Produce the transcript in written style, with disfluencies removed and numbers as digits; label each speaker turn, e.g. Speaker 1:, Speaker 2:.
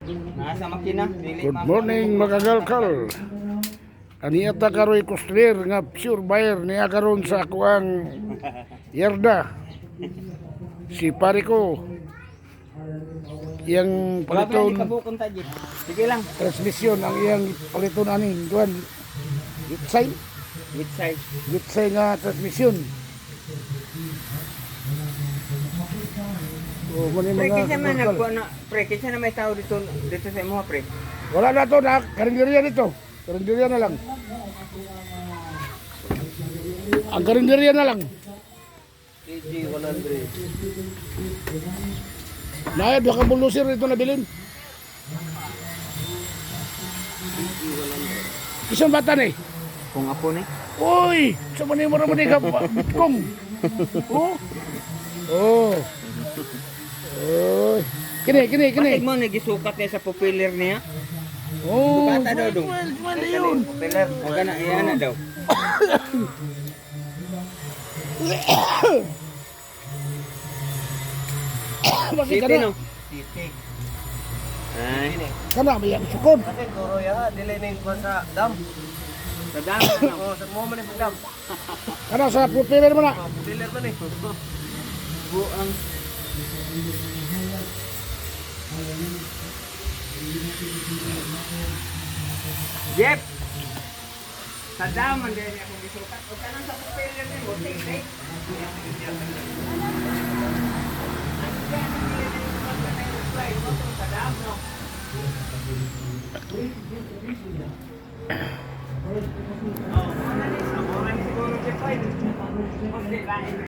Speaker 1: Nasa makina.
Speaker 2: Good morning mga galkal. Aniata karoy customer nga sure buyer niya karon sa akuang yarda. Si pare ko yang paliton
Speaker 1: Kabukon tayo. Sige lang.
Speaker 2: transmisyon ang iyang paliton aning duan gitsay
Speaker 1: With size.
Speaker 2: gitsay nga transmisyon. O muni
Speaker 1: Pre,
Speaker 2: mga
Speaker 1: kinsa man
Speaker 2: galkal.
Speaker 1: nagkuha na. Pre, kinsa na may tao dito sa imo, pre.
Speaker 2: Wala na to na karinderya dito. Karinderya na lang. Ang karinderya na lang.
Speaker 1: KG 100.
Speaker 2: Naya, dua ka bulusir dito nabilin. Isang bata ni.
Speaker 1: Kung apo ni.
Speaker 2: Uy! Sa manay mo naman ka bitkong. Oh. Oh. Uy. Kini.
Speaker 1: Bakit mo nagisukat niya sa popular niya?
Speaker 2: Oh.
Speaker 1: Bata daw dong.
Speaker 2: Well, yun.
Speaker 1: Popular. O ka na, iyan na daw.
Speaker 2: Bakit ka
Speaker 1: City,
Speaker 2: na?
Speaker 1: no? Ay.
Speaker 2: Kana, may ang sukod.
Speaker 3: Kasi guro ya, dili na yung sa dam.
Speaker 1: Sa dami na.
Speaker 3: O, sa mo man yung dam.
Speaker 2: Kana sa propeller mo na.
Speaker 3: O, dealer man eh.
Speaker 1: Buang. Jeff! Sa daman din ako gisukat. O ka nang sa popular niya mo, take. Sa dam, no? Oh, ano ni siguro, Jeff? Ay,